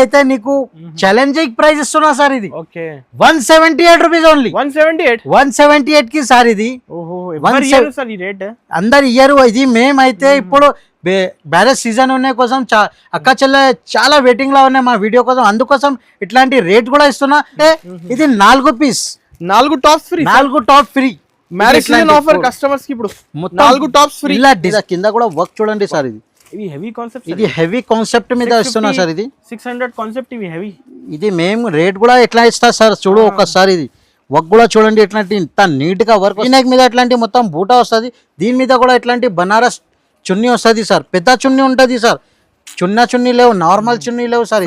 అయితే నీకు challenging price ఇస్తున్నా సార్ ఇది. Okay 178 rupees only. 178 కి సార్ ఇది. సార్ ఈ రేట్ అందరు ఇయర్ ఇది. మేమైతే ఇప్పుడు బ్యారేజ్ సీజన్ ఉన్న కోసం అక్క చెల్లె చాలా వెయిటింగ్ లో ఉన్నాయి మా వీడియో కోసం, అందుకోసం ఇట్లాంటి రేట్ కూడా ఇస్తున్నా. ఇది 4 piece 4 tops free. 4 top free marriage season offer customers కి ఇప్పుడు 4 టాప్స్ ఫ్రీ. ఇలా కింద కూడా వర్క్ చూడండి సార్. ఇది హెవీ కాన్సెప్ట్. ఇది హెవీ కాన్సెప్ట్ మీద ఇస్తున్నా సార్. ఇది 600 కాన్సెప్ట్. ఇవి హెవీ. ఇది మేము రేట్ కూడా ఎట్లా ఇస్తా సార్ చూడు ఒక్కసారి. ఇది వర్క్ కూడా చూడండి ఎట్లాంటి ఇంత నీట్ గా వర్క్. నెక్ మీద ఎట్లాంటి మొత్తం బూటా వస్తుంది, దీని మీద కూడా ఎట్లాంటి బనారస్ చున్నీ వస్తుంది సార్. పెద్ద చున్నీ ఉంటది సార్, చున్నీ లేవు, నార్మల్ చున్నీ లేవు సార్,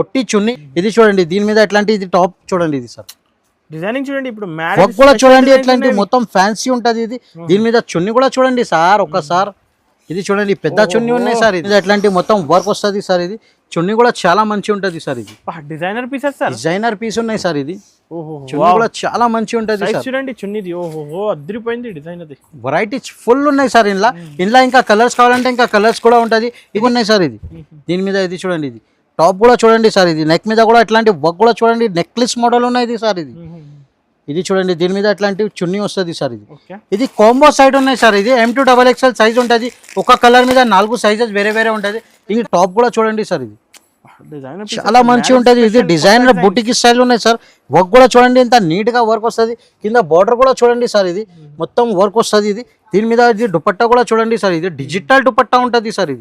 ఒట్టి చున్నీ. ఇది చూడండి దీని మీద ఎట్లాంటి ఇది టాప్ చూడండి. ఇది సార్ డిజైనింగ్ చూడండి. ఇప్పుడు వర్క్ కూడా చూడండి ఎట్లాంటి మొత్తం ఫ్యాన్సీ ఉంటది. ఇది దీని మీద చున్నీ కూడా చూడండి సార్ ఒక్కసారి. ఇది చూడండి పెద్ద చున్నీ ఉన్నాయి సార్. ఇది ఎట్లాంటి మొత్తం వర్క్ వస్తుంది సార్. ఇది చున్నీ కూడా చాలా మంచి ఉంటది సార్. ఇది designer pieces sir. Designer piece ఉన్నాయి సార్. ఇది చున్నీ కూడా చాలా మంచి ఉంటది సార్. చూడండి చున్నీది. ఓహో అదిరిపోయింది డిజైన్. అది వెరైటీ ఫుల్ ఉన్నాయి సార్. ఇంట్లో ఇంకా కలర్స్ కావాలంటే ఇంకా కలర్స్ కూడా ఉంటది. ఇవి ఉన్నాయి సార్. ఇది దీని మీద ఇది చూడండి. ఇది టాప్ కూడా చూడండి సార్. ఇది నెక్ మీద కూడా ఇట్లాంటి వర్క్ కూడా చూడండి, నెక్లెస్ మోడల్ ఉన్నాయి సార్. ఇది చూడండి దీని మీద అట్లాంటి చున్నీ వస్తుంది సార్. ఇది కాంబో సైడ్ ఉన్నాయి సార్. ఇది M2XXL సైజ్ ఉంటుంది. ఒక కలర్ మీద 4 సైజెస్ వేరే వేరే ఉంటుంది. ఇది టాప్ కూడా చూడండి సార్. ఇది చాలా మంచి ఉంటది. ఇది డిజైనర్ బుటిక్ స్టైల్ ఉన్నాయి సార్. వర్క్ కూడా చూడండి ఎంత నీట్ గా వర్క్ వస్తుంది. కింద బార్డర్ కూడా చూడండి సార్. ఇది మొత్తం వర్క్ వస్తుంది. ఇది దీని మీద ఇది దుపట్టా కూడా చూడండి సార్. ఇది డిజిటల్ దుపట్టా ఉంటది సార్.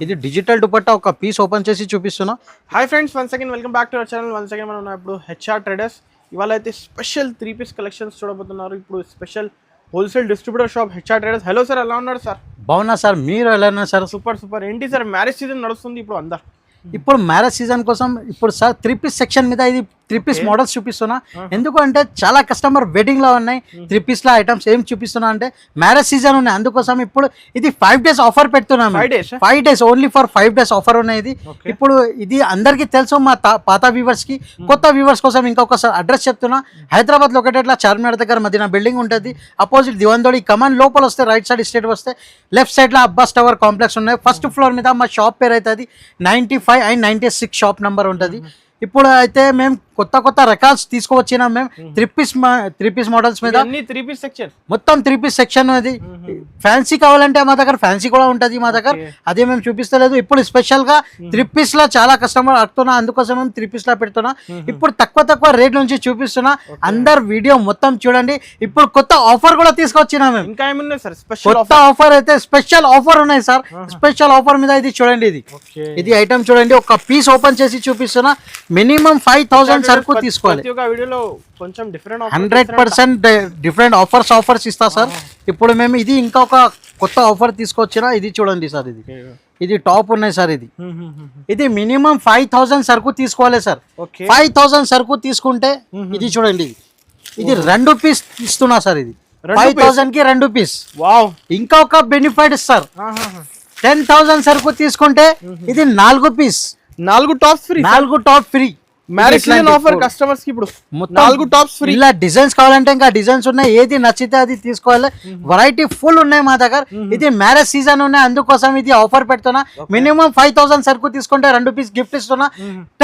ఇది డిజిటల్ దుపట్టా. ఒక పీస్ ఓపెన్ చేసి చూపిస్తున్నా. Hi friends, once again welcome back to our channel. Once again మనం ఇప్పుడు HR ట్రేడర్స్. ఇవాళ అయితే స్పెషల్ 3 పీస్ కలెక్షన్స్ చూడబోతున్నారు. ఇప్పుడు special wholesale distributor shop HR traders. Hello sir, ఎలా ఉన్నారు సార్? బాగున్నా సార్, మీరు ఎలా ఉన్నారు సార్? సూపర్. ఏంటి సార్ మ్యారేజ్ సీజన్ నడుస్తుంది ఇప్పుడు ఇప్పుడు మ్యారేజ్ సీజన్ కోసం ఇప్పుడు సార్ 3 పీస్ సెక్షన్ మీద ఇది 3 పీస్ మోడల్స్ చూపిస్తున్నా. ఎందుకంటే చాలా కస్టమర్ వెయిటింగ్ లో ఉన్నాయి. 3 పీస్ లో ఐటమ్స్ ఏం చూపిస్తున్నా అంటే మ్యారేజ్ సీజన్ ఉన్నాయి, అందుకోసం ఇప్పుడు ఇది 5 days ఆఫర్ పెడుతున్నాం. 5 days only for 5 days offer ఉన్నాయి. ఇది ఇప్పుడు ఇది అందరికి తెలుసు, మా పాత వ్యూవర్స్ కి, కొత్త వ్యూవర్స్ కోసం ఇంకొకసారి అడ్రస్ చెప్తున్నా. హైదరాబాద్ లో ఒకటేట్లా చార్మినార్ దగ్గర మదీనా బిల్డింగ్ ఉంటుంది. అపోజిట్ దివందోడి కమాన్ లోపల వస్తే రైట్ సైడ్ స్ట్రేట్ వస్తే లెఫ్ట్ సైడ్ లో అబ్బాస్ టవర్ కాంప్లెక్స్ ఉన్నాయి. ఫస్ట్ ఫ్లోర్ మీద మా షాప్ పేరు అవుతుంది 95 and 96 షాప్ నంబర్ ఉంటుంది. ఇప్పుడు అయితే మేము కొత్త రకాల్స్ తీసుకువచ్చినాం. మేము 3 పీస్ మోడల్స్ మీద మొత్తం 3 పీస్ సెక్షన్. అది ఫ్యాన్సీ కావాలంటే మా దగ్గర ఫ్యాన్సీ కూడా ఉంటుంది మా దగ్గర. అదే మేము చూపిస్తలేదు. ఇప్పుడు స్పెషల్ గా 3 పీస్ లో చాలా కస్టమర్ అడుగుతున్నా, అందుకోసం మేము 3 పీస్ లో పెడుతున్నా. ఇప్పుడు తక్కువ రేట్ నుంచి చూపిస్తున్నా. అందరు వీడియో మొత్తం చూడండి. ఇప్పుడు కొత్త ఆఫర్ కూడా తీసుకొచ్చినా మేము. ఇంకా ఏమున్నాయి సార్? కొత్త ఆఫర్ అయితే స్పెషల్ ఆఫర్ ఉన్నాయి సార్. స్పెషల్ ఆఫర్ మీద ఇది చూడండి. ఇది ఐటమ్ చూడండి. ఒక పీస్ ఓపెన్ చేసి చూపిస్తున్నా. మినిమం 5000 సరుకు తీసుకోవాలి. 100% డిఫరెంట్ ఆఫర్స్ ఇస్తా సార్. ఇప్పుడు మేము ఇది ఇంకొక కొత్త ఆఫర్ తీసుకొచ్చినా. ఇది చూడండి సార్. ఇది టాప్ ఉన్నాయి సార్. ఇది మినిమం 5000 సరుకు తీసుకోవాలి సార్. 5000 సరుకు తీసుకుంటే ఇది చూడండి. ఇది 2 పీస్ ఇస్తున్నా సార్. ఇది 5000 కి 2 పీస్. ఇంకొక బెనిఫిట్ సార్. 10,000 సరుకు తీసుకుంటే ఇది 4 piece, 4 top free. Marriage season offer customers కి ఇప్పుడు 4 టాప్స్ ఫ్రీ. ఇలా డిజైన్స్ కావాలంటే ఇంకా డిజైన్స్ ఉన్నాయి. ఏది నచ్చితే అది తీసుకోవాలి. వెరైటీ ఫుల్ ఉన్నాయి మా దగ్గర. ఇది మ్యారేజ్ సీజన్ ఉన్నాయి, అందుకోసం ఇది ఆఫర్ పెడుతున్నా. మినిమం 5000 సరుకు తీసుకుంటే 2 పీస్ గిఫ్ట్ ఇస్తున్నా.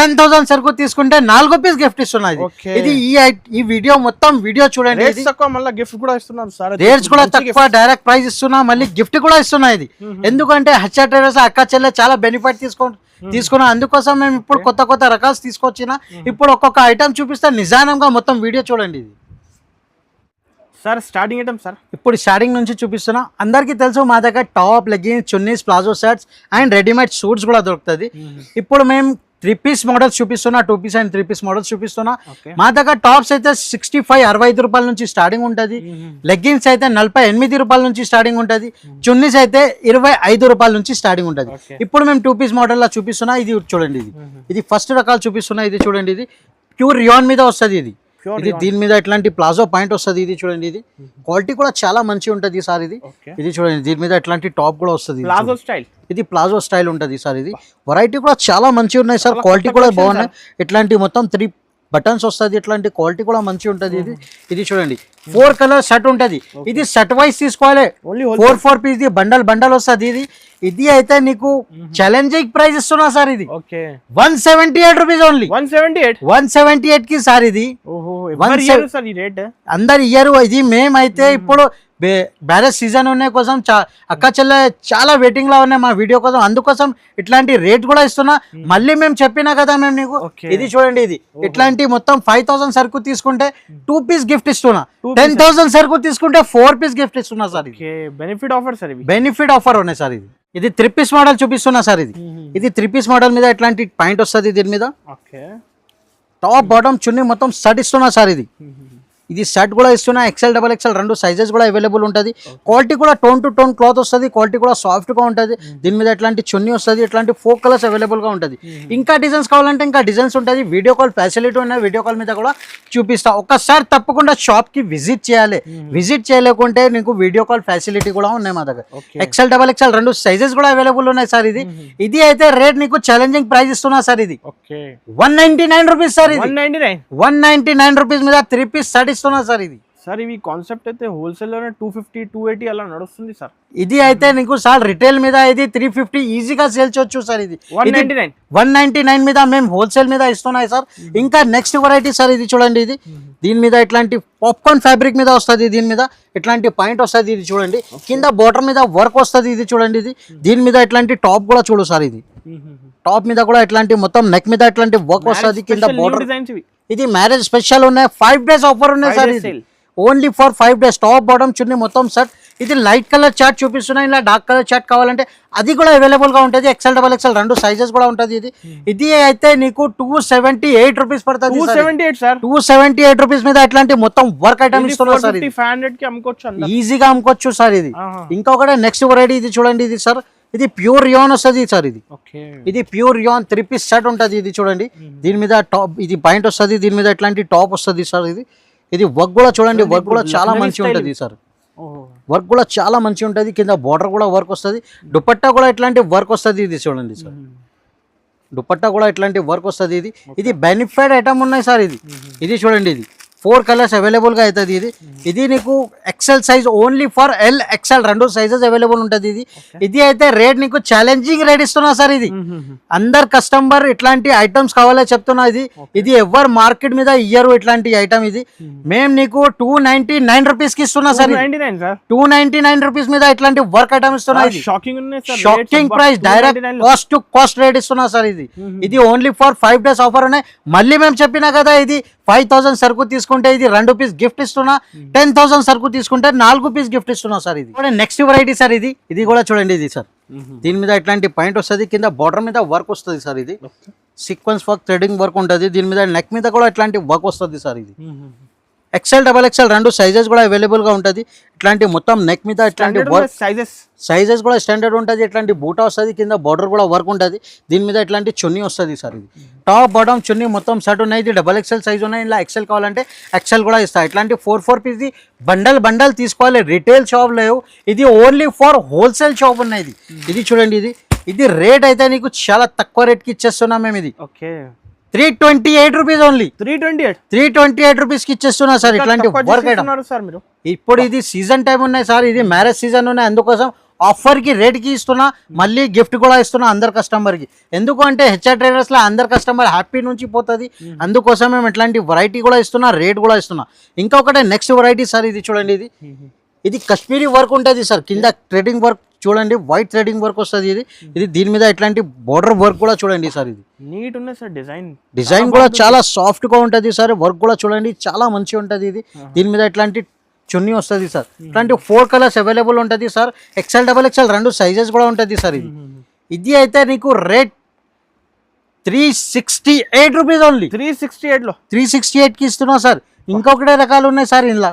10,000 సరుకు తీసుకుంటే 4 పీస్ గిఫ్ట్ ఇస్తున్నా. ఇది ఈ వీడియో మొత్తం వీడియో చూడండి. గిఫ్ట్ కూడా ఇస్తున్నారు సార్. రేట్స్ కూడా తక్కువ, డైరెక్ట్ ప్రైస్ ఇస్తున్నా, మళ్ళీ గిఫ్ట్ కూడా ఇస్తున్నా. ఇది ఎందుకంటే HR ట్రేడర్స్ అక్క చెల్లె చాలా బెనిఫిట్ తీసుకున్నా. అందుకోసం మేము ఇప్పుడు కొత్త రకాలు తీసుకొచ్చిన. ఇప్పుడు ఒక్కొక్క ఐటమ్ చూపిస్తే నిజానంగా మొత్తం వీడియో చూడండి. ఇది సార్ స్టార్టింగ్ ఐటమ్ సార్. ఇప్పుడు స్టార్టింగ్ నుంచి చూపిస్తున్నా. అందరికీ తెలుసు మా దగ్గర top, leggings, chunnis, palazzo shirts and readymade suits కూడా దొరుకుతుంది. ఇప్పుడు మేము 3 పీస్ మోడల్స్ చూపిస్తున్నా, 2 పీస్ అండ్ 3 పీస్ మోడల్స్ చూపిస్తున్నా. మా దగ్గర టాప్స్ అయితే 65-65 రూపాయల నుంచి స్టార్టింగ్ ఉంటుంది. లెగ్గిన్స్ అయితే 48 రూపాయల నుంచి స్టార్టింగ్ ఉంటుంది. చున్నీస్ అయితే 25 రూపాయల నుంచి స్టార్టింగ్ ఉంటుంది. ఇప్పుడు మేము 2 పీస్ మోడల్ లా చూపిస్తున్నా. ఇది చూడండి. ఇది ఫస్ట్ రకాలు చూపిస్తున్నా. ఇది చూడండి. ఇది ప్యూర్ రియాన్ మీద వస్తుంది. ఇది దీని మీద ఇట్లాంటి ప్లాజో పాయింట్ వస్తుంది. ఇది చూడండి. ఇది క్వాలిటీ కూడా చాలా మంచి ఉంటుంది సార్. ఇది చూడండి. దీని మీద ఇట్లాంటి టాప్ కూడా వస్తుంది. ఇది ప్లాజో స్టైల్ ఉంటుంది సార్. ఇది వెరైటీ కూడా చాలా మంచి ఉన్నాయి సార్. క్వాలిటీ కూడా బాగున్నాయి. ఇట్లాంటి మొత్తం బటన్స్ వస్తుంది, ఇట్లాంటి క్వాలిటీ కూడా మంచి ఉంటుంది. ఇది చూడండి 4 కలర్ షర్ట్ ఉంటుంది. ఇది షర్ట్ వైజ్ తీసుకోవాలి, ఓన్లీ 4 పీస్ బండల్ బండల్ వస్తుంది. ఇది అయితే నీకు ఛాలెంజింగ్ ప్రైస్ ఇస్తున్నా సార్. ఇది ఓకే 178 రూపీస్ ఓన్లీ. 178 కి సార్. ఇది సార్ ఈ రేట్ అందరు ఇయ్యరు. ఇది మేమైతే ఇప్పుడు మ్యారేజ్ సీజన్ ఉన్న కోసం అక్క చెల్లె చాలా వెయిటింగ్ లో ఉన్నాయి మా వీడియో కోసం, అందుకోసం ఇట్లాంటి రేట్ కూడా ఇస్తున్నా. మళ్ళీ మేము చెప్పినా కదా మేము నీకు. ఇది చూడండి, ఇది ఇట్లాంటి మొత్తం 5000 సరుకు తీసుకుంటే 2 పీస్ గిఫ్ట్ ఇస్తున్నా. 10,000 సరుకు తీసుకుంటే 4 పీస్ గిఫ్ట్ ఇస్తున్నా sir. Benefit offer sir, benefit offer ఉన్నాయి సార్. ఇది 3 పీస్ మోడల్ చూపిస్తున్నా సార్. ఇది 3 పీస్ మోడల్ మీద ఇట్లాంటి పాయింట్ వస్తుంది. దీని మీద టాప్ బాటమ్ చున్నీ మొత్తం షర్ట్ ఇస్తున్నా సార్. ఇది షర్ట్ కూడా ఇస్తున్నా, XL XXL 2 సైజెస్ కూడా అవైలబుల్ ఉంటుంది. క్వాలిటీ కూడా టోన్ టు టోన్ క్లాత్ వస్తుంది, క్వాలిటీ కూడా సాఫ్ట్ గా ఉంటుంది. దీని మీద ఇట్లాంటి చున్నీ వస్తుంది, ఇట్లాంటి 4 కలర్స్ అవైలబుల్ గా ఉంటుంది. ఇంకా డిజైన్స్ కావాలంటే ఇంకా డిజైన్స్ ఉంటుంది. వీడియో కాల్ ఫెసిలిటీ ఉన్నాయి, వీడియో కాల్ మీద కూడా చూపిస్తా. ఒక్కసారి తప్పకుండా షాప్ కి విజిట్ చేయాలి. విజిట్ చేయలేకుంటే నీకు వీడియో కాల్ ఫెసిలిటీ కూడా ఉన్నాయి మా దగ్గర. XL XXL 2 సైజెస్ కూడా అవైలబుల్ ఉన్నాయి సార్. ఇది అయితే రేట్ నీకు ఛాలెంజింగ్ ప్రైస్ ఇస్తున్నా సార్. ఇది 199 రూపీస్ సార్. 199 రూపీస్ మీద 3 పీస్ షర్ట్ ఇస్తున్నా సార్. ఇది సార్ ఇవి కాన్సెప్ట్ అయితే హోల్సేల్ లోనే 250 280 అలా నడుస్తుంది సార్. ఇది అయితే నీకు సార్ రిటైల్ మీద ఇది 350 ఈజీగా సేల్ చేయొచ్చు సార్. ఇది 199 మీద మేము హోల్సేల్ మీద ఇస్తున్నాయి సార్. ఇంకా నెక్స్ట్ వెరైటీ సార్. ఇది చూడండి, దీని మీద ఇట్లాంటి పాప్కార్న్ ఫ్యాబ్రిక్ మీద వస్తుంది. దీని మీద ఇట్లాంటి పాయింట్ వస్తుంది. ఇది చూడండి, కింద బోర్డర్ మీద వర్క్ వస్తుంది. ఇది చూడండి, దీని మీద ఇట్లాంటి టాప్ కూడా చూడు సార్. ఇది టాప్ మీద కూడా ఇట్లాంటి మొత్తం నెక్ మీద ఇట్లాంటి వర్క్ వస్తుంది. కింద బోర్డర్ ఇది మ్యారేజ్ స్పెషల్ ఉన్నాయి. 5 డేస్ ఆఫర్ ఉన్నాయి సార్. ఇది only for 5 days. Top bottom chunni మొత్తం షర్ట్. ఇది లైట్ కలర్ చార్ట్ చూపిస్తున్నాయి. ఇలా డార్క్ కలర్ చార్ట్ కావాలంటే అది కూడా అవైలబుల్ గా ఉంటుంది. XL XXL 2 సైజెస్ కూడా ఉంటుంది. ఇది అయితే నీకు 278 రూపీస్ పడుతుంది. 278 రూపీస్ మీద ఇట్లాంటి మొత్తం వర్క్ ఐటమ్ ఇస్తున్నారు సార్. 500 కి అమ్ముకోవచ్చు, ఈజీగా అమ్ముకోవచ్చు సార్. ఇది ఇంకొకటి నెక్స్ట్ వెరైటీ. ఇది చూడండి, ఇది సార్. ఇది ప్యూర్ రియాన్ వస్తుంది సార్. ఇది ప్యూర్ రియాన్ 3 పీస్ షర్ట్ ఉంటుంది. ఇది చూడండి, దీని మీద టాప్ ఇది పాయింట్ వస్తుంది. దీని మీద ఇట్లాంటి టాప్ వస్తుంది సార్. ఇది వర్క్ కూడా చూడండి, వర్క్ కూడా చాలా మంచి ఉంటుంది సార్. వర్క్ కూడా చాలా మంచి ఉంటుంది. కింద బార్డర్ కూడా వర్క్ వస్తుంది. దుపట్టా కూడా ఇట్లాంటి వర్క్ వస్తుంది. ఇది చూడండి సార్, దుపట్టా కూడా ఇట్లాంటి వర్క్ వస్తుంది. ఇది బెనిఫిట్ ఐటమ్ ఉన్నాయి సార్. ఇది చూడండి, ఇది 4 కలర్స్ అవైలబుల్ గా అవుతుంది. ఇది నీకు XL size only for L XL 2 sizes available ఉంటుంది. ఇది అయితే రేట్ నీకు ఛాలెంజింగ్ రేట్ ఇస్తున్నా సార్. ఇది అందరు కస్టమర్ ఇట్లాంటి ఐటమ్స్ కావాలో చెప్తున్నా. ఇది ఎవరు మార్కెట్ మీద ఇయ్యరు ఇట్లాంటి ఐటమ్. ఇది మేము నీకు 299 రూపీస్ కి ఇస్తున్నా సార్. 299 రూపీస్ మీద ఇట్లాంటి వర్క్ ఐటమ్ ఇస్తున్నా. Shocking price, direct cost to cost rate ఇస్తున్నా సార్. ఇది ఓన్లీ ఫర్ 5 డేస్ ఆఫర్ ఉన్నాయి. మళ్ళీ మేము చెప్పినా కదా, ఇది 5000 సరుకు తీసుకుంటే ఇది 2 పీస్ గిఫ్ట్ ఇస్తున్నా. 10,000 సరుకు తీసుకుంటే 4 పీస్ గిఫ్ట్ ఇస్తున్నా సార్. ఇది నెక్స్ట్ వెరైటీ సార్. ఇది కూడా చూడండి, ఇది సార్. దీని మీద ఇట్లాంటి పాయింట్ వస్తుంది. కింద బార్డర్ మీద వర్క్ వస్తుంది సార్. ఇది సీక్వెన్స్ వర్క్, థ్రెడింగ్ వర్క్ ఉంటుంది. దీని మీద నెక్ మీద కూడా ఇట్లాంటి వర్క్ వస్తుంది సార్. ఇది XL XXL 2 సైజెస్ కూడా అవైలబుల్ గా ఉంటుంది. ఇట్లాంటి మొత్తం నెక్ మీద ఇట్లాంటి వర్క్ సైజెస్ కూడా స్టాండర్డ్ ఉంటుంది. ఇట్లాంటి బూటా వస్తుంది. కింద బార్డర్ కూడా వర్క్ ఉంటుంది. దీని మీద ఇట్లాంటి చున్నీ వస్తుంది సార్. ఇది టాప్ బాటమ్ చున్నీ మొత్తం షర్ట్ ఉన్నాయి. ఇది XXL సైజ్ ఉన్నాయి. ఇలా XL కావాలంటే XL కూడా ఇస్తాయి. ఇట్లాంటి 4 పీస్ బండల్ తీసుకోవాలి. రిటైల్ షాప్ లేవు. ఇది ఓన్లీ ఫర్ హోల్సేల్ షాప్ ఉన్నాయి. ఇది చూడండి, ఇది రేట్ అయితే నీకు చాలా తక్కువ రేట్ కి ఇచ్చేస్తున్నాం మేము. ఇది 328 రూపీస్ ఓన్లీ. 328 రూపీస్ కి ఇచ్చేస్తున్నా సార్. ఇట్లాంటి వర్క్ ఐటమ్ ఇప్పుడు ఇది సీజన్ టైం ఉన్నాయి సార్. ఇది మ్యారేజ్ సీజన్ ఉన్నాయి, అందుకోసం ఆఫర్ కి రేట్ కి ఇస్తున్నా. మళ్ళీ గిఫ్ట్ కూడా ఇస్తున్నా అందరు కస్టమర్ కి. ఎందుకు అంటే HR ట్రేడర్స్ లో అందరు కస్టమర్ హ్యాపీ నుంచి పోతుంది. అందుకోసం మేము ఇట్లాంటి వెరైటీ కూడా ఇస్తున్నా, రేట్ కూడా ఇస్తున్నా. ఇంకొకటి నెక్స్ట్ వెరైటీ సార్. ఇది చూడండి, ఇది కశ్మీరీ వర్క్ ఉంటుంది సార్. కింద థ్రెడింగ్ వర్క్ చూడండి, వైట్ థ్రెడింగ్ వర్క్ వస్తుంది. ఇది దీని మీద ఇట్లాంటి బోర్డర్ వర్క్ కూడా చూడండి సార్. ఇది నీట్ ఉంది సార్. డిజైన్ కూడా చాలా సాఫ్ట్ గా ఉంటుంది సార్. వర్క్ కూడా చూడండి చాలా మంచిగా ఉంటుంది. దీని మీద ఇట్లాంటి చున్నీ వస్తుంది సార్. ఇట్లాంటి 4 కలర్స్ అవైలబుల్ ఉంటుంది సార్. XL XXL 2 సైజెస్ కూడా ఉంటుంది సార్. ఇది అయితే నీకు రేట్ 368 రూపీస్ ఓన్లీ. 368 కి ఇస్తున్నా సార్. ఇంకొకటే రకాలు ఉన్నాయి సార్ ఇందులో.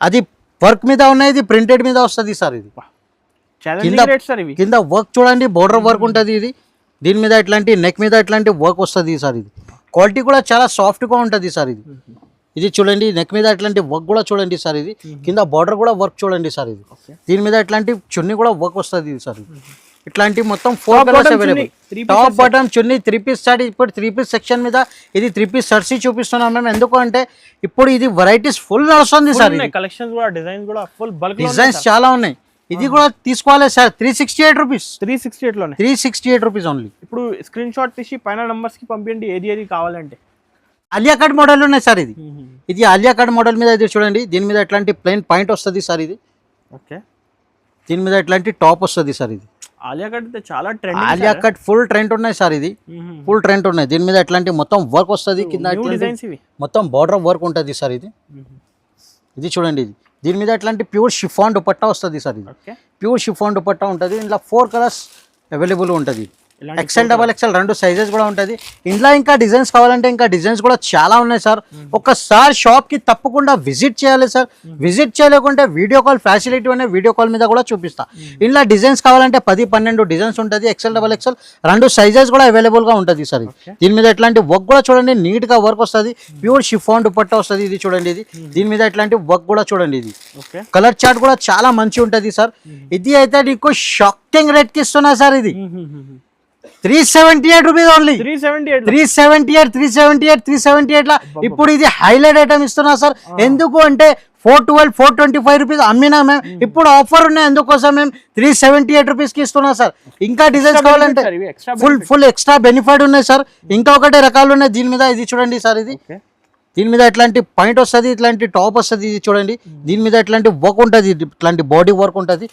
అది వర్క్ మీద ఉన్నాయి, ఇది ప్రింటెడ్ మీద వస్తుంది సార్. ఇది కింద వర్క్ చూడండి, బోర్డర్ వర్క్ ఉంటుంది. దీని మీద ఇట్లాంటి నెక్ మీద ఇట్లాంటి వర్క్ వస్తుంది సార్. ఇది క్వాలిటీ కూడా చాలా సాఫ్ట్ గా ఉంటుంది సార్. ఇది చూడండి, నెక్ మీద ఇట్లాంటి వర్క్ కూడా చూడండి సార్. ఇది కింద బార్డర్ కూడా వర్క్ చూడండి సార్. దీని మీద ఇట్లాంటి చున్నీ కూడా వర్క్ వస్తుంది సార్. ఇట్లాంటి మొత్తం 4 కలర్స్ అవైలబుల్. టాప్ బాటమ్ చున్నీ 3 పీస్ స్టార్ట్. ఇప్పుడు 3 పీస్ సెక్షన్ మీద ఇది 3 పీస్ సర్సీ చూపిస్తున్నాం మేము. ఎందుకు అంటే ఇప్పుడు ఇది వెరైటీస్ ఫుల్ నడుస్తుంది సార్. కలెక్షన్స్ కూడా డిజైన్స్ కూడా ఫుల్ బల్క్ డిజైన్స్ చాలా ఉన్నాయి. ఇది కూడా తీసుకోవాలి సార్. 368 రూపీస్. 368 లోనే 368 రూపీస్ ఓన్లీ. ఇప్పుడు స్క్రీన్ షాట్ తీసి పైన నంబర్స్ కి పంపించండి ఏది కావాలంటే. ఆలియా కట్ మోడల్ ఉన్నాయి సార్. ఇది ఆలియా కట్ మోడల్ మీద ఇది చూడండి. దీని మీద ఎట్లాంటి ప్లెయిన్ పాయింట్ వస్తుంది సార్. ఇది ఓకే. దీని మీద ఎట్లాంటి టాప్ వస్తుంది సార్. ఇది ఆలియా కట్ చాలా trend. Alia cut full trend ఉన్నాయి సార్. ఇది ఫుల్ ట్రెండ్ ఉన్నాయి. దీని మీద ఎట్లాంటి మొత్తం వర్క్ వస్తుంది. కింద మొత్తం బార్డర్ వర్క్ ఉంటుంది సార్. ఇది చూడండి. ఇది దీని మీద ఎట్లాంటి ప్యూర్ షిఫాన్ దుపట్టా వస్తుంది సార్. ఇది ప్యూర్ షిఫాన్ దుపట్టా ఉంటుంది. ఇంట్లో 4 కలర్స్ అవైలబుల్ ఉంటుంది. XL XXL 2 సైజెస్ కూడా ఉంటుంది. ఇంట్లో ఇంకా డిజైన్స్ కావాలంటే ఇంకా డిజైన్స్ కూడా చాలా ఉన్నాయి సార్. ఒకసారి షాప్ కి తప్పకుండా విజిట్ చేయాలి సార్. విజిట్ చేయలేకుంటే వీడియో కాల్ ఫెసిలిటీ అనే వీడియో కాల్ మీద కూడా చూపిస్తా. ఇంట్లో డిజైన్స్ కావాలంటే 10-12 డిజైన్స్ ఉంటుంది. XL XXL 2 సైజెస్ కూడా అవైలబుల్ గా ఉంటుంది సార్. దీని మీద ఎట్లాంటి వర్క్ కూడా చూడండి. నీట్ గా వర్క్ వస్తుంది. ప్యూర్ షిఫాన్ దుపట్టా వస్తుంది. ఇది చూడండి. ఇది దీని మీద ఎట్లాంటి వర్క్ కూడా చూడండి. ఇది కలర్ చార్ట్ కూడా చాలా మంచి ఉంటుంది సార్. ఇది అయితే నీకు షాకింగ్ రేట్ కి ఇస్తున్నా సార్. ఇది 378 రూపీస్ ఓన్లీ. 378 లా ఇప్పుడు ఇది హైలైట్ ఐటమ్ ఇస్తున్నా సార్. ఎందుకు అంటే 412, 425 రూపీస్ అమ్మినా మేము. ఇప్పుడు ఆఫర్ ఉన్నాయి. అందుకోసం మేము 378 రూపీస్ కి ఇస్తున్నా సార్. ఇంకా డిజైన్స్ కావాలంటే ఫుల్ ఎక్స్ట్రా బెనిఫిట్ ఉన్నాయి సార్. ఇంకా ఒకటే రకాలు ఉన్నాయి దీని మీద. ఇది చూడండి సార్. ఇది దీని మీద ఎట్లాంటి పాయింట్ వస్తుంది. ఇట్లాంటి టాప్ వస్తుంది. ఇది చూడండి. దీని మీద ఎట్లాంటి వర్క్ ఉంటుంది. ఇట్లాంటి బాడీ వర్క్ ఉంటుంది.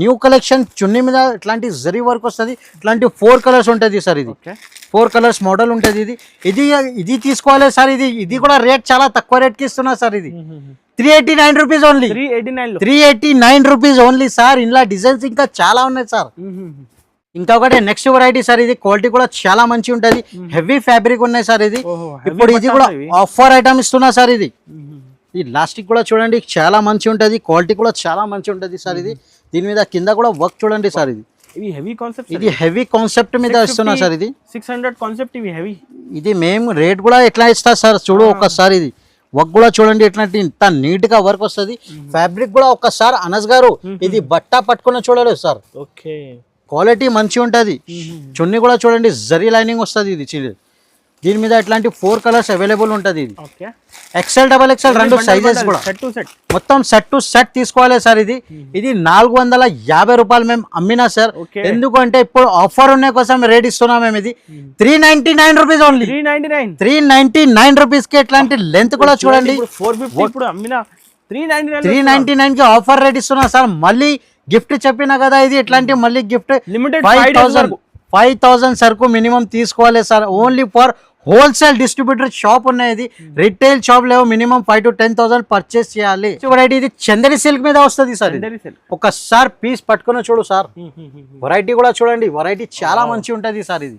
న్యూ కలెక్షన్ చున్నీ మీద ఇట్లాంటి జరీ వర్క్ వస్తుంది. ఇట్లాంటి 4 కలర్స్ ఉంటుంది సార్. ఇది 4 కలర్స్ మోడల్ ఉంటుంది. ఇది తీసుకోవాలి సార్. ఇది కూడా రేట్ చాలా తక్కువ రేట్ కి ఇస్తున్నా సార్. ఇది 389 rupees only. 389 rupees only sir. ఇలా డిజైన్స్ ఇంకా చాలా ఉన్నాయి సార్. ఇంకా ఒకటి నెక్స్ట్ వెరైటీ సార్. ఇది క్వాలిటీ కూడా చాలా మంచి ఉంటుంది. హెవీ ఫ్యాబ్రిక్ ఉన్నాయి సార్. ఇది ఇప్పుడు ఇది కూడా ఆఫర్ ఐటమ్ ఇస్తున్నా సార్. ఇది లాస్టిక్ కూడా చూడండి చాలా మంచి ఉంటుంది. క్వాలిటీ కూడా చాలా మంచి ఉంటుంది సార్. ఇది దీని మీద కింద కూడా వర్క్ చూడండి సార్. ఇది హెవీ కాన్సెప్ట్ మీద ఇస్తున్నా సార్. ఇది 600 కాన్సెప్ట్. ఇది మేము రేట్ కూడా ఎట్లా ఇస్తా సార్. చూడు ఒక్కసారి. ఇది వర్క్ కూడా చూడండి. ఎట్లాంటి ఇంత నీట్ గా వర్క్ వస్తుంది. ఫ్యాబ్రిక్ కూడా ఒక్కసారి అనస్ గారు ఇది బట్ట పట్టుకుని చూడలేదు సార్. ఓకే. క్వాలిటీ మంచి ఉంటుంది. చున్నీ కూడా చూడండి జరీ లైనింగ్ వస్తుంది. ఇది దీని మీద ఇట్లాంటి 4 కలర్స్ అవైలబుల్ ఉంటుంది. ఇది XL XXL 2 సైజెస్ కూడా మొత్తం సెట్ టు సెట్ తీసుకోవాలి సార్. ఇది 450 రూపాయలు మేము అమ్మినా సార్. ఎందుకంటే ఇప్పుడు ఆఫర్ ఉన్న కోసం రేట్ ఇస్తున్నాం మేము. ఇది 399 రూపీస్ ఓన్లీ. 399 రూపీస్ కి ఇట్లాంటి లెంత్ కూడా చూడండి. 399 కి ఆఫర్ రేట్ ఇస్తున్నా సార్. మళ్ళీ గిఫ్ట్ చెప్పినా కదా. ఇది ఇట్లాంటి మళ్ళీ గిఫ్ట్ 5,000 సరుకు మినిమం తీసుకోవాలి sir. Only for wholesale distributor shop ఉన్నాయి. ఇది రిటైల్ షాప్ లేవు. మినిమం 5,000 to 10,000 పర్చేస్ చేయాలి. వెరైటీ ఇది చందరి సిల్క్ మీద వస్తుంది సార్. ఒకసారి పీస్ పట్టుకుని చూడు సార్. వెరైటీ కూడా చూడండి. వెరైటీ చాలా మంచి ఉంటుంది సార్. ఇది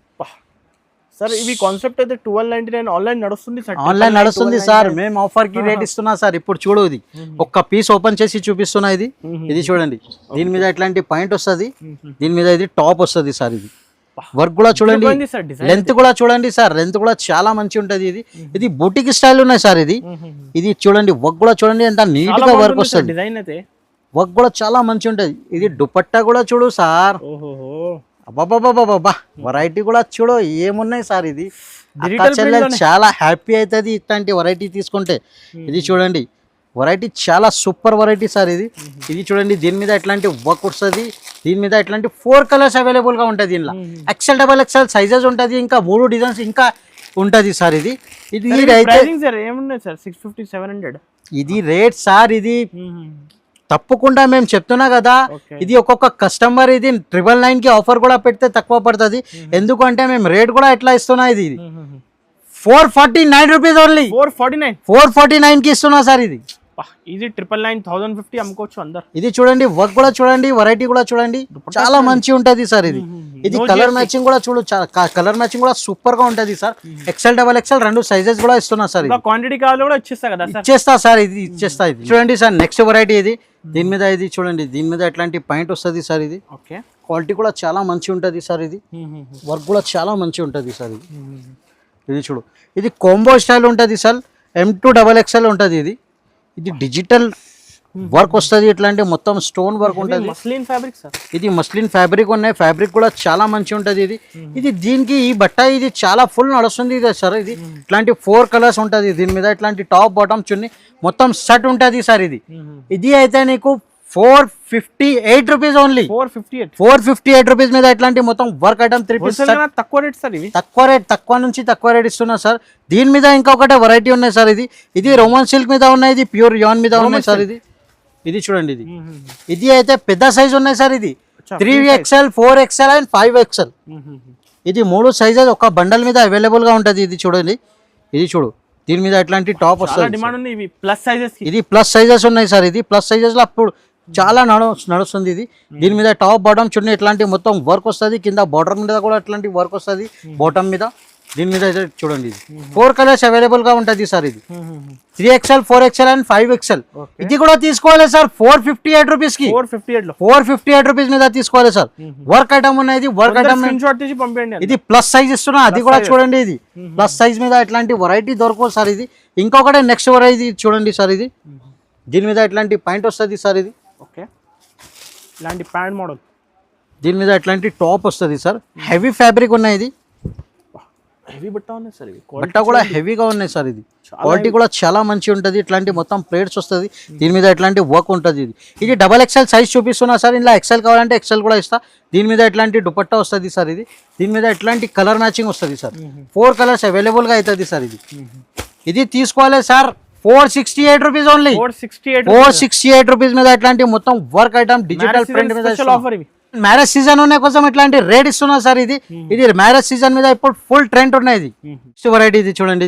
సార్ ఇవి కాన్సెప్ట్ అయితే 1299 ఆన్లైన్ నడుస్తుంది సార్. ఆన్లైన్ నడుస్తుంది సార్. మేము ఆఫర్ కి రేట్ ఇస్తున్నా సార్. ఇప్పుడు చూడు. ఇది ఒక్క పీస్ ఓపెన్ చేసి చూపిస్తున్నా. ఇది చూడండి. దీని మీద ఎట్లాంటి పాయింట్ వస్తుంది. దీని మీద ఇది టాప్ వస్తుంది సార్. ఇది వర్క్ కూడా చూడండి. లెంత్ కూడా చూడండి సార్. లెంత్ కూడా చాలా మంచి ఉంటది. ఇది బూటిక్ స్టైల్ ఉన్నాయి సార్. ఇది చూడండి. వర్క్ కూడా చూడండి ఎంత నీట్ గా వర్క్ వస్తుంది. వర్క్ కూడా చాలా మంచి ఉంటది. ఇది దుపట్టా కూడా చూడు సార్. అబ్బాబాబాబా వెరైటీ కూడా చూడు ఏమున్నాయి సార్. ఇది చాలా హ్యాపీ అవుతుంది ఇట్లాంటి వెరైటీ తీసుకుంటే. ఇది చూడండి. వెరైటీ చాలా సూపర్ వెరైటీ సార్. ఇది చూడండి. దీని మీద ఎట్లాంటి వర్క్ వస్తుంది. దీని మీద ఎట్లాంటి 4 కలర్స్ అవైలబుల్ గా ఉంటుంది. దీనిలో XL XXL సైజెస్ ఉంటుంది. ఇంకా 3 డిజైన్స్ ఇంకా ఉంటుంది సార్. ఇది ఇది రేట్ సార్. ఇది తప్పకుండా మేము చెప్తున్నా కదా. ఇది ఒక్కొక్క కస్టమర్ ఇది 999 కి ఆఫర్ కూడా పెడితే తక్కువ పడుతుంది. ఎందుకంటే మేము రేట్ కూడా ఎట్లా ఇస్తున్నా. ఇది 449 రూపీస్ ఓన్లీ. 449 కి ఇస్తున్నా సార్. ఇది ఇది 999 అమ్ముకోవచ్చు అందరు. ఇది చూడండి. వర్క్ కూడా చూడండి. వెరైటీ కూడా చూడండి. చాలా మంచి ఉంటది సార్. ఇది కలర్ మ్యాచింగ్ కూడా చూడు. కలర్ మ్యాచింగ్ కూడా సూపర్ గా ఉంటది సార్. XL XXL 2 సైజెస్ కూడా ఇస్తున్నా సార్. క్వాంటిటీ కావాలి కూడా ఇచ్చేస్తా కదా. ఇచ్చేస్తా సార్. ఇది ఇచ్చేస్తా. ఇది చూడండి సార్. నెక్స్ట్ వెరైటీ ఇది. దీని మీద ఇది చూడండి. దీని మీద ఎట్లాంటి పాయింట్ వస్తుంది సార్. ఇది క్వాలిటీ కూడా చాలా మంచి ఉంటది సార్. ఇది వర్క్ కూడా చాలా మంచి ఉంటది సార్. ఇది చూడు. ఇది కాంబో స్టైల్ ఉంటది సార్. M2 XXL ఉంటది. ఇది డిజిటల్ వర్క్ వస్తుంది, ఇట్లాంటి మొత్తం స్టోన్ వర్క్ ఉంటుంది. మస్లిన్ ఫ్యాబ్రిక్ సార్, ఇది మస్లిన్ ఫ్యాబ్రిక్ ఉన్నాయి, ఫ్యాబ్రిక్ కూడా చాలా మంచి ఉంటుంది. ఇది దీనికి ఈ బట్ట ఇది చాలా ఫుల్ నడుస్తుంది ఇది సార్. ఇది ఇట్లాంటి 4 కలర్స్ ఉంటుంది దీని మీద, ఇట్లాంటి టాప్ బాటమ్ చున్ని మొత్తం సెట్ ఉంటుంది సార్. ఇది అయితే నీకు 458 రూపీస్ ఓన్లీ. 458 రూపీస్ మీద ఇట్లాంటి మొత్తం వర్క్ ఐటమ్ 3 పీస్ తక్కువ రేట్ సార్. ఇవి తక్కువ నుంచి తక్కువ రేట్ ఇస్తున్నా సార్. దీని మీద ఇంకొకటి వెరైటీ ఉన్నాయి సార్. ఇది రోమన్ సిల్క్ మీద ఉన్నాయి, ఇది ప్యూర్ యాన్ మీద ఉన్నాయి సార్. ఇది చూడండి, ఇది అయితే పెద్ద సైజ్ ఉన్నాయి సార్. ఇది 3XL 4XL అండ్ 5XL. ఇది 3 సైజెస్ ఒక బండల్ మీద అవైలబుల్ గా ఉంటది. ఇది చూడండి, ఇది చూడు, దీని మీద ఇట్లాంటి టాప్ వస్తుంది. ఇది ప్లస్ సైజెస్ ఉన్నాయి సార్. ఇది ప్లస్ సైజెస్ లో అప్పుడు చాలా నడుస్తుంది. దీని మీద టాప్ బాటమ్ చున్నీ ఇట్లాంటి మొత్తం వర్క్ వస్తుంది, కింద బార్డర్ మీద కూడా ఇట్లాంటి వర్క్ వస్తుంది బాటమ్ మీద. దీని మీద అయితే చూడండి, ఇది 4 కలర్స్ అవైలబుల్ గా ఉంటుంది సార్. ఇది 3XL 4XL అండ్ 5XL. ఇది కూడా తీసుకోవాలి సార్ 458 రూపీస్ కి. 458 రూపీస్ మీద తీసుకోవాలి సార్. వర్క్ ఐటమ్ ఉన్నాయి, వర్క్ ఐటమ్ ఇది ప్లస్ సైజ్ ఇస్తున్నా, అది కూడా చూడండి. ఇది ప్లస్ సైజ్ మీద ఇట్లాంటి వెరైటీ దొరకదు సార్. ఇది ఇంకొకటి నెక్స్ట్ వెరైటీ చూడండి సార్. దీని మీద ఇట్లాంటి పాయింట్ వస్తుంది సార్. ఇలాంటి ప్యాంట్ మోడల్, దీని మీద ఇట్లాంటి టాప్ వస్తుంది సార్. హెవీ ఫ్యాబ్రిక్ ఉన్నాయి, ఇది హెవీ బట్ట ఉన్నాయి సార్. బట్ట కూడా హెవీగా ఉన్నాయి సార్. ఇది క్వాలిటీ కూడా చాలా మంచి ఉంటుంది. ఇట్లాంటి మొత్తం ప్లేట్స్ వస్తుంది, దీని మీద ఇట్లాంటి వర్క్ ఉంటుంది. ఇది XXL సైజ్ చూపిస్తున్నా సార్. ఇలా XL కావాలంటే XL కూడా ఇస్తా. దీని మీద ఇట్లాంటి దుపట్టా వస్తుంది సార్. దీని మీద ఇట్లాంటి కలర్ మ్యాచింగ్ వస్తుంది సార్. 4 కలర్స్ అవైలబుల్ గా అవుతుంది సార్. ఇది తీసుకోవాలి సార్ 468 రూపీస్ ఓన్లీ. 468 రూపీస్ మీద ఇట్లాంటి మొత్తం వర్క్ ఐటమ్ డిజిటల్ ప్రింట్ మీద ఆఫర్. మ్యారేజ్ సీజన్ ఉన్న కోసం ఇట్లాంటి రేట్ ఇస్తున్నా సార్. ఇది మ్యారేజ్ సీజన్ మీద ఇప్పుడు ఫుల్ ట్రెండ్ ఉన్నాయి. ఇది వెరైటీ, ఇది చూడండి.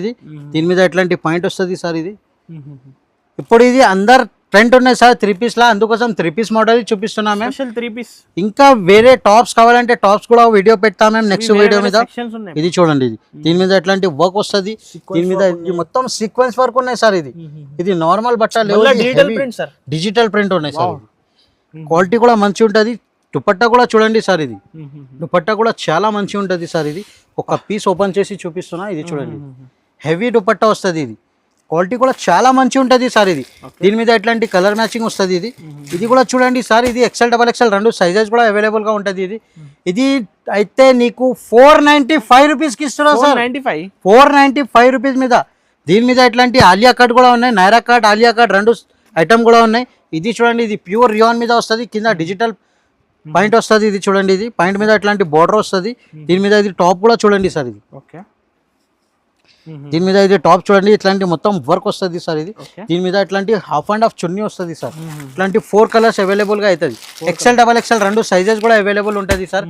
దీని మీద ఇట్లాంటి పాయింట్ వస్తుంది సార్. ఇప్పుడు ఇది అందరు ట్రెండ్ ఉన్నాయి సార్ 3 పీస్ లా, అందుకోసం 3 పీస్ మోడల్ చూపిస్తున్నాం మేము. 3 పీస్ ఇంకా వేరే టాప్స్ కావాలంటే టాప్స్ కూడా వీడియో పెడతాం మేము నెక్స్ట్ వీడియో మీద. ఇది చూడండి, దీని మీద ఇట్లాంటి వర్క్ వస్తుంది. దీని మీద మొత్తం సీక్వెన్స్ వర్క్ ఉన్నాయి సార్. ఇది నార్మల్ బట్ట లేవు, డిజిటల్ ప్రింట్ ఉన్నాయి సార్. క్వాలిటీ కూడా మంచి ఉంటుంది. దుపట్టా కూడా చూడండి సార్. దుపట్టా కూడా చాలా మంచి ఉంటుంది సార్. ఒక పీస్ ఓపెన్ చేసి చూపిస్తున్నా. ఇది చూడండి, హెవీ దుపట్టా వస్తుంది. క్వాలిటీ కూడా చాలా మంచి ఉంటుంది సార్. దీని మీద ఇట్లాంటి కలర్ మ్యాచింగ్ వస్తుంది. ఇది కూడా చూడండి సార్. ఇది XL XXL 2 సైజెస్ కూడా అవైలబుల్ గా ఉంటుంది. ఇది అయితే నీకు 495 రూపీస్ కి ఇస్తున్నా సార్. 495 రూపీస్ మీద. దీని మీద ఇట్లాంటి ఆలియా కట్ కూడా ఉన్నాయి, Naira cut, Alia cut 2 item కూడా ఉన్నాయి. ఇది చూడండి, ఇది ప్యూర్ రియాన్ మీద వస్తుంది, కింద డిజిటల్ పాయింట్ వస్తుంది. ఇది చూడండి, ఇది పాయింట్ మీద ఇట్లాంటి బోర్డర్ వస్తుంది. దీని మీద ఇది టాప్ కూడా చూడండి సార్. దీని మీద ఇది టాప్ చూడండి, ఇట్లాంటి మొత్తం వర్క్ వస్తుంది సార్. దీని మీద ఇట్లాంటి హాఫ్ అండ్ హాఫ్ చున్నీ వస్తుంది సార్. ఇట్లాంటి 4 కలర్స్ అవైలబుల్ గా అవుతుంది. XL XXL 2 సైజెస్ కూడా అవైలబుల్ ఉంటుంది సార్.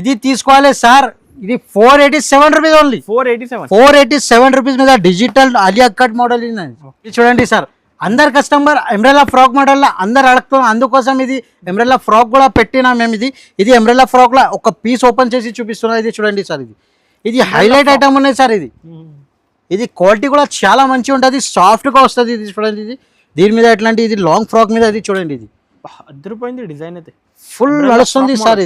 ఇది తీసుకోవాలి సార్. ఇది 487 రూపీస్ ఓన్లీ. 487 రూపీస్ మీద డిజిటల్ ఆలియా కట్ మోడల్. ఇది చూడండి సార్. అందరు కస్టమర్ ఎంబ్రెల్లా ఫ్రాక్ మోడల్ లో అందరు అడుగుతున్నాం, అందుకోసం ఇది ఎంబ్రెల్లా ఫ్రాక్ కూడా పెట్టినా మేము. ఇది ఎంబ్రెల్లా ఫ్రాక్ లో ఒక పీస్ ఓపెన్ చేసి చూపిస్తున్నా. ఇది చూడండి సార్. ఇది హైలైట్ ఐటమ్ ఉన్నాయి సార్. ఇది క్వాలిటీ కూడా చాలా మంచి ఉంటుంది, సాఫ్ట్ గా వస్తుంది. ఇది చూడండి, దీని మీద ఎట్లాంటి ఇది లాంగ్ ఫ్రాక్ మీద. ఇది చూడండి, ఇది అద్దరిపోయింది డిజైన్ అయితే ఫుల్ నడుస్తుంది సార్.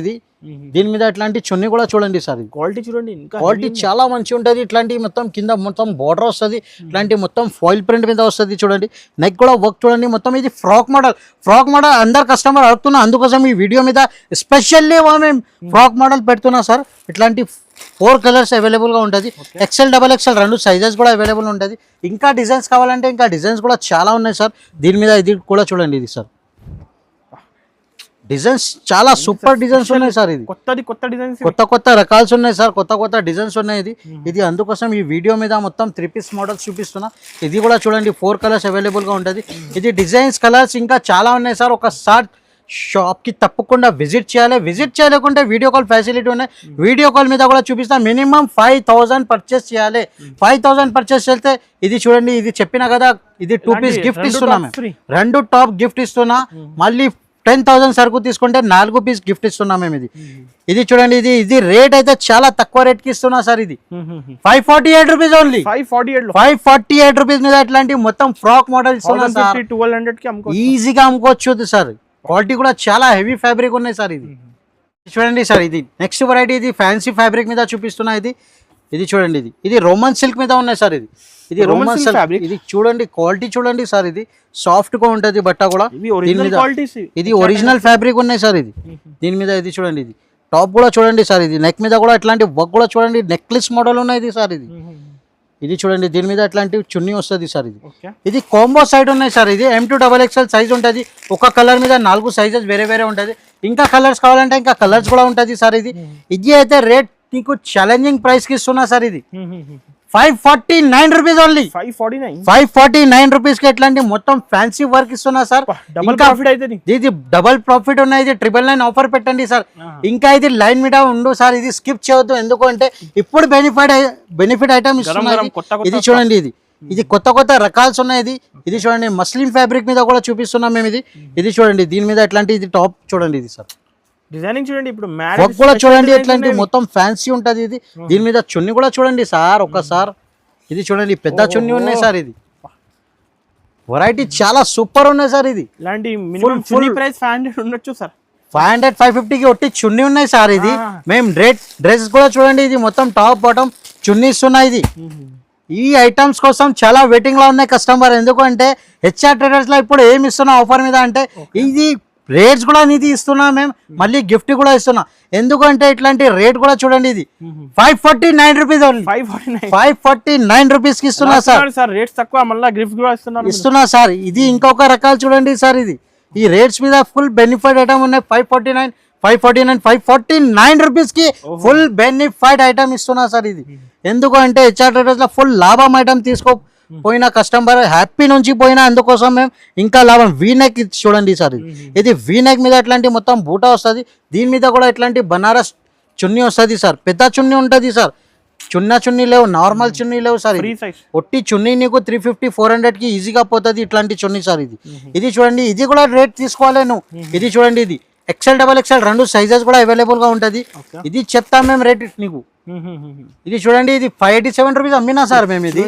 దీని మీద ఇట్లాంటి చున్నీ కూడా చూడండి సార్. క్వాలిటీ చూడండి, క్వాలిటీ చాలా మంచి ఉంటుంది. ఇట్లాంటి మొత్తం కింద మొత్తం బార్డర్ వస్తుంది, ఇట్లాంటి మొత్తం ఫాయిల్ ప్రింట్ మీద వస్తుంది. చూడండి, నెక్ కూడా వర్క్ చూడండి. మొత్తం ఇది ఫ్రాక్ మోడల్ అందరు కస్టమర్ అడుగుతున్నా, అందుకోసం ఈ వీడియో మీద స్పెషల్లీ మేము ఫ్రాక్ మోడల్ పెడుతున్నా సార్. ఇట్లాంటి 4 కలర్స్ అవైలబుల్ గా ఉంటుంది. XL XXL 2 సైజెస్ కూడా అవైలబుల్ ఉంటుంది. ఇంకా డిజైన్స్ కావాలంటే ఇంకా డిజైన్స్ కూడా చాలా ఉన్నాయి సార్. దీని మీద ఇది కూడా చూడండి. ఇది సార్ డిజైన్స్ చాలా సూపర్ డిజైన్స్ ఉన్నాయి సార్. ఇది కొత్త రకాల్స్ ఉన్నాయి సార్, కొత్త డిజైన్స్ ఉన్నాయి. ఇది అందుకోసం ఈ వీడియో మీద మొత్తం 3 పీస్ మోడల్స్ చూపిస్తున్నా. ఇది కూడా చూడండి, 4 కలర్స్ అవైలబుల్ గా ఉంటుంది. ఇది డిజైన్స్ కలర్స్ ఇంకా చాలా ఉన్నాయి సార్. ఒకసారి షాప్ కి తప్పకుండా విజిట్ చేయలేకుంటే వీడియో కాల్ ఫెసిలిటీ ఉన్నాయి. వీడియో కాల్ మీద కూడా చూపిస్తా. మినిమం 5000 పర్చేస్ చేయాలి. 5000 పర్చేస్ చేస్తే ఇది చూడండి, ఇది చెప్పినా కదా, ఇది 2 పీస్ గిఫ్ట్ ఇస్తున్నా. 2 టాప్ గిఫ్ట్ ఇస్తున్నా. మళ్ళీ 10,000 సరుకు తీసుకుంటే 4 పీస్ గిఫ్ట్ ఇస్తున్నాం మేము. ఇది చూడండి, ఇది రేట్ అయితే చాలా తక్కువ రేట్ కి ఇస్తున్నా సార్. ఇది 548 రూపీస్ ఓన్లీ. 548 రూపీస్ మీద ఇట్లాంటి మొత్తం ఫ్రాక్ మోడల్ ఇస్తున్నా సార్. 1200 కి ఈజీగా అమ్ముకోవచ్చు సార్. క్వాలిటీ కూడా చాలా హెవీ ఫ్యాబ్రిక్ ఉన్నాయి సార్. ఇది చూడండి సార్. ఇది నెక్స్ట్ వెరైటీ, ఇది ఫ్యాన్సీ ఫ్యాబ్రిక్ మీద చూపిస్తున్నా. ఇది చూడండి, ఇది రోమన్ సిల్క్ మీద ఉన్నాయి సార్. ఇది రోమన్ silk సిల్క్. fabric. ఇది చూడండి, క్వాలిటీ చూడండి సార్. ఇది సాఫ్ట్ గా ఉంటది బట్ట కూడా. ఇవి ఒరిజినల్ క్వాలిటీస్. ఇది ఒరిజినల్ ఫ్యాబ్రిక్ ఉన్నాయి సార్. దీని మీద ఇది చూడండి, ఇది టాప్ కూడా చూడండి సార్. ఇది నెక్ మీద కూడా ఇట్లాంటి వర్క్ కూడా చూడండి, నెక్లెస్ మోడల్ ఉన్నాయి సార్. ఇది చూడండి, దీని మీద అట్లాంటి చున్నీ వస్తుంది సార్. ఇది కాంబో సైడ్ ఉన్నాయి సార్. ఇది M2XXL సైజ్ ఉంటుంది. ఒక కలర్ మీద 4 సైజెస్ వేరే వేరే ఉంటుంది. ఇంకా కలర్స్ కావాలంటే ఇంకా కలర్స్ కూడా ఉంటుంది సార్. ఇది అయితే రేట్ నీకు ఛాలెంజింగ్ ప్రైస్ కి ఇస్తున్నా సార్. ఇది 549 రూపీస్ ఓన్లీ. 549 రూపీస్ కి ఎట్లాంటి మొత్తం ఫ్యాన్సీ వర్క్ ఇస్తున్నా సార్. ఇది డబల్ ప్రాఫిట్ ఉన్నాయి. ఇది 999 ఆఫర్ పెట్టండి సార్. ఇంకా ఇది లైన్ మీద ఉండు సార్. ఇది స్కిప్ చేయొద్దు, ఎందుకంటే ఇప్పుడు బెనిఫిట్ ఐటమ్ ఇస్తున్నారు. ఇది చూడండి, ఇది కొత్త రకాల్స్ ఉన్నాయి. ఇది చూడండి, మస్లిన్ ఫ్యాబ్రిక్ మీద కూడా చూపిస్తున్నాం మేము. ఇది చూడండి, దీని మీద ఎట్లాంటి ఇది టాప్ చూడండి. ఇది సార్ డిజైనింగ్ చూడండి. ఇప్పుడు వర్క్ కూడా చూడండి, ఎట్లాంటి మొత్తం ఫ్యాన్సీ ఉంటది. దీని మీద చున్నీ కూడా చూడండి సార్ ఒక్కసారి. ఇది చూడండి, పెద్ద చున్నీ ఉన్నాయి సార్. ఇది వెరైటీ చాలా సూపర్ ఉన్నాయి సార్. ఇది ఇలాంటి మినిమం చున్నీ ప్రైస్ 500 ఉండొచ్చు సార్. 500 550 కి ఒట్టి చున్నీ ఉన్నాయి సార్. ఇది మేము డ్రెస్ కూడా చూడండి, ఇది మొత్తం టాప్ బాటమ్ చున్నీస్ ఉన్నాయి. ఈ ఐటమ్స్ కోసం చాలా వెయిటింగ్ లో ఉన్నాయి కస్టమర్. ఎందుకంటే హెచ్ఆర్ ట్రేడర్స్ లో ఇప్పుడు ఏమి ఇస్తున్నా ఆఫర్ మీద అంటే ఇది రేట్స్ కూడా ఇది ఇస్తున్నా మేము, మళ్ళీ గిఫ్ట్ కూడా ఇస్తున్నా. ఎందుకంటే ఇట్లాంటి రేట్ కూడా చూడండి, ఇది 549 రూపీస్ ఓన్లీ. 549 రూపీస్ కి ఇస్తున్నా సార్. రేట్స్ తక్కువ, మళ్ళీ గిఫ్ట్ కూడా ఇస్తున్నా సార్. ఇది ఇంకొక రకాలు చూడండి సార్. ఈ రేట్స్ మీద ఫుల్ బెనిఫిట్ ఐటమ్ ఉన్నాయి. 549 రూపీస్ కి ఫుల్ బెనిఫిట్ ఐటమ్ ఇస్తున్నా సార్. ఇది ఎందుకంటే హెచ్ఆర్ ట్రేడర్స్ లో ఫుల్ లాభం ఐటమ్ పోయిన కస్టమర్ హ్యాపీ నుంచి పోయినా, అందుకోసం మేము ఇంకా లాభం. వీనెక్ చూడండి సార్. ఇది వీనెక్ మీద ఇట్లాంటి మొత్తం బూటా వస్తుంది. దీని మీద కూడా ఇట్లాంటి బనారస్ చున్నీ వస్తుంది సార్. పెద్ద చున్నీ ఉంటుంది సార్. చున్నీ లేవు, నార్మల్ చున్నీ లేవు సార్. ఒట్టి చున్నీ నీకు 350 400 కి ఈజీగా పోతుంది ఇట్లాంటి చున్నీ సార్. ఇది చూడండి, ఇది కూడా రేట్ తీసుకోవాలి నువ్వు. ఇది చూడండి, ఇది XL XXL 2 సైజెస్ కూడా అవైలబుల్ గా ఉంటది. ఇది చెప్తాం మేము రేట్ నీకు. ఇది చూడండి, ఇది 587 రూపీస్ అమ్మినా సార్ మేము. ఇది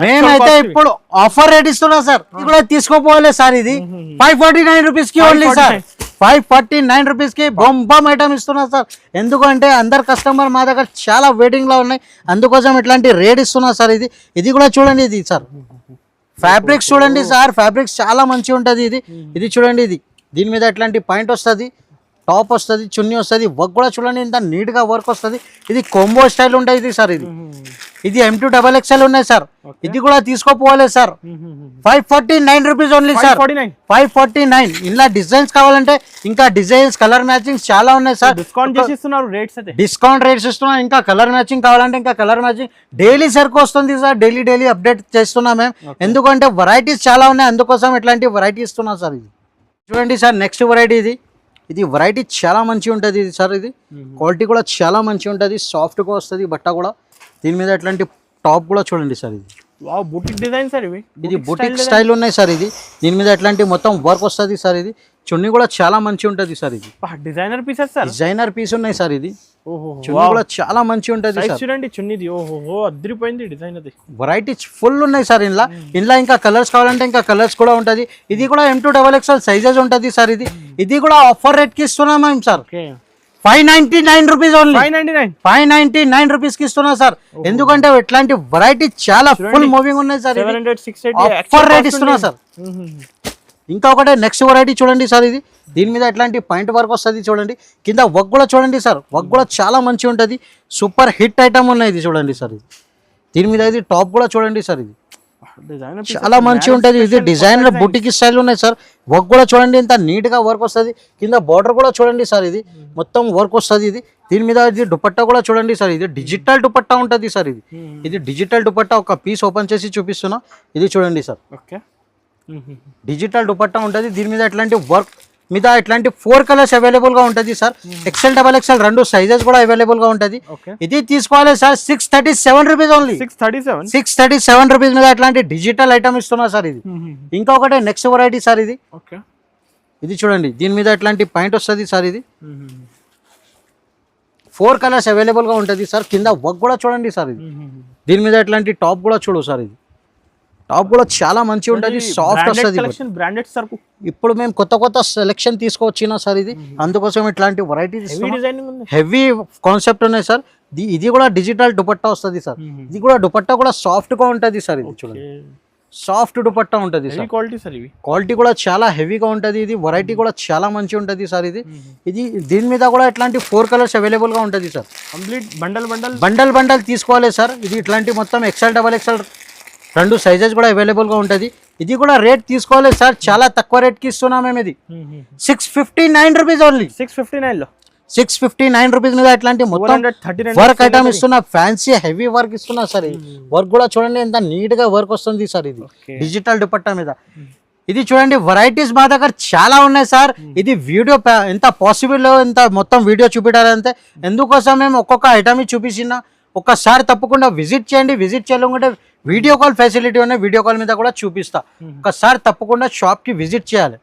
మేమైతే ఇప్పుడు ఆఫర్ రేట్ ఇస్తున్నా సార్. ఇది కూడా తీసుకోపోవాలి సార్. ఇది 549 రూపీస్ కి ఓన్లీ సార్. 549 రూపీస్ కి బొంబమ్ ఐటమ్ ఇస్తున్నా సార్. ఎందుకంటే అందరు కస్టమర్ మా దగ్గర చాలా వెయిటింగ్ లో ఉన్నాయి, అందుకోసం ఇట్లాంటి రేట్ ఇస్తున్నా సార్. ఇది కూడా చూడండి, ఇది సార్ ఫ్యాబ్రిక్స్ చూడండి సార్. ఫ్యాబ్రిక్స్ చాలా మంచిగా ఉంటది. ఇది చూడండి, దీని మీద ఇట్లాంటి పాయింట్ వస్తుంది, టాప్ వస్తుంది, చున్నీ వస్తుంది. వర్క్ కూడా చూడండి, ఇంత నీట్ గా వర్క్ వస్తుంది. ఇది కాంబో స్టైల్ ఉంటుంది సార్. ఇది M2XXL ఉన్నాయి సార్. ఇది కూడా తీసుకోపోవాలి సార్. 549 rupees only sir. 549. ఇలా డిజైన్స్ కావాలంటే ఇంకా డిజైన్స్, కలర్ మ్యాచింగ్ చాలా ఉన్నాయి సార్. డిస్కౌంట్ చేసి ఇస్తున్నారు రేట్స్ అయితే. డిస్కౌంట్ రేట్స్ ఇస్తున్నాం. ఇంకా కలర్ మ్యాచింగ్ కావాలంటే ఇంకా కలర్ మ్యాచింగ్ డైలీ సరుకు వస్తుంది సార్. డైలీ అప్డేట్ చేస్తున్నాం మేము. ఎందుకంటే వెరైటీస్ చాలా ఉన్నాయి, అందుకోసం ఇట్లాంటి వెరైటీ ఇస్తున్నాం సార్. ఇది చూడండి సార్, నెక్స్ట్ వెరైటీ. ఇది వెరైటీ చాలా మంచిగా ఉంటుంది సార్. ఇది క్వాలిటీ కూడా చాలా మంచిగా ఉంటుంది, సాఫ్ట్గా వస్తుంది బట్ట కూడా. దీని మీద ఇట్లాంటి టాప్ కూడా చూడండి సార్. Boutique design sir. ఇది బుటిక్ స్టైల్ ఉన్నాయి సార్. దీని మీద ఇట్లాంటి మొత్తం వర్క్ వస్తుంది సార్. చున్నీ కూడా చాలా మంచిగా ఉంటుంది సార్. ఇది designer pieces sir. Designer piece ఉన్నాయి సార్. చున్నీ కూడా చాలా మంచిగా ఉంటుంది సార్. చూడండి చున్నీది, ఓహో అదిరిపోయింది డిజైన్. అది వెరైటీ ఫుల్ ఉన్నాయి సార్. ఇందులో ఇంకా కలర్స్ కావాలంటే ఇంకా కలర్స్ కూడా ఉంటుంది. ఇది కూడా M2XXL సైజెస్ ఉంటుంది సార్. ఇది కూడా ఆఫర్ రేట్ కి ఇస్తున్నాం మేము సార్. 599 rupees only. 599 రూపీస్ కి ఇస్తున్నా సార్. ఎందుకంటే ఇట్లాంటి వెరైటీ చాలా ఫుల్ మూవింగ్ ఉన్నాయి సార్. ఆఫర్ రేట్ ఇస్తున్నా సార్. ఇంకా ఒకటే నెక్స్ట్ వెరైటీ చూడండి సార్. దీని మీద ఇట్లాంటి పాయింట్ వర్క్ వస్తుంది చూడండి. కింద వర్క్ కూడా చూడండి సార్. వర్క్ కూడా చాలా మంచిగా ఉంటుంది. సూపర్ హిట్ ఐటమ్ ఉన్నాయి చూడండి సార్. దీని మీద ఇది టాప్ కూడా చూడండి సార్. చాలా మంచిగా ఉంటుంది. ఇది డిజైనర్ బుటిక్ స్టైల్ ఉన్నాయి సార్. వర్క్ కూడా చూడండి, ఇంత నీట్ గా వర్క్ వస్తుంది. కింద బార్డర్ కూడా చూడండి సార్. మొత్తం వర్క్ వస్తుంది. దీని మీద ఇది దుపట్టా కూడా చూడండి సార్. ఇది డిజిటల్ దుపట్టా ఉంటుంది సార్. ఇది డిజిటల్ దుపట్టా. ఒక పీస్ ఓపెన్ చేసి చూపిస్తున్నా. ఇది చూడండి సార్, డిజిటల్ దుపట్టా ఉంటుంది. దీని మీద ఇట్లాంటి వర్క్ మీద ఇట్లాంటి 4 కలర్స్ అవైలబుల్ గా ఉంటుంది సార్. XL XXL 2 సైజెస్ కూడా అవైలబుల్ గా ఉంటుంది. ఇది తీసుకోవాలి సార్. 637 rupees only. 637 రూపీస్ మీద ఇట్లాంటి డిజిటల్ ఐటమ్ ఇస్తున్నా సార్. ఇంకొకటి నెక్స్ట్ వెరైటీ సార్. ఇది చూడండి, దీని మీద ఇట్లాంటి పాయింట్ వస్తుంది సార్. 4 కలర్స్ అవైలబుల్ గా ఉంటుంది సార్. కింద వర్క్ కూడా చూడండి సార్. దీని మీద ఇట్లాంటి టాప్ కూడా చూడు సార్. టాప్ కూడా చాలా మంచిగా ఉంటుంది, సాఫ్ట్ వస్తుంది. ఇప్పుడు మేము కొత్త సెలెక్షన్ తీసుకొచ్చినా సార్. అందుకోసం ఇట్లాంటి వెరైటీస్ హెవీ కాన్సెప్ట్ ఉన్నాయి సార్. ఇది కూడా డిజిటల్ దుపట్టా వస్తుంది సార్. ఇది కూడా దుపట్టా కూడా సాఫ్ట్ గా ఉంటది సార్. ఇది చూడండి సాఫ్ట్ దుపట్టా ఉంటది సార్. క్వాలిటీ సార్ ఇవి క్వాలిటీ కూడా చాలా హెవీగా ఉంటది. ఇది వెరైటీ కూడా చాలా మంచి ఉంటది సార్. ఇది దీని మీద కూడా ఇట్లాంటి 4 కలర్స్ అవైలబుల్ గా ఉంటది సార్. కంప్లీట్ బండల్ బండల్ తీసుకోవాలి సార్. ఇది ఇట్లాంటి మొత్తం XL XXL 2 సైజెస్ కూడా అవైలబుల్ గా ఉంటది. ఇది కూడా రేట్ తీసుకోవాలి సార్, చాలా తక్కువ రేట్ కి ఇస్తున్నాం మేము. ఇది 659 రూపీస్ ఓన్లీ. 659 లో 659 రూపీస్ మీద ఇట్లాంటి మొత్తం వర్క్ ఐటమ్ ఇస్తున్నా. ఫ్యాన్సీ హెవీ వర్క్ ఇస్తున్నా సార్. వర్క్ కూడా చూడండి ఎంత నీట్ గా వర్క్ వస్తుంది సార్. ఇది డిజిటల్ దుపట్టా మీద. ఇది చూడండి వెరైటీస్ మా దగ్గర చాలా ఉన్నాయి సార్. ఇది వీడియో ఎంత పాసిబుల్ ఎంత మొత్తం వీడియో చూపించాలంటే ఎందుకోసం మేము ఒక్కొక్క ఐటమ్ చూపించిన. ఒక్కసారి తప్పకుండా విజిట్ చేయండి. విజిట్ చేయాలంటే వీడియో కాల్ ఫెసిలిటీ ఉన్నాయి, వీడియో కాల్ మీద కూడా చూపిస్తా. ఒకసారి తప్పకుండా షాప్ కి విజిట్ చేయాలి.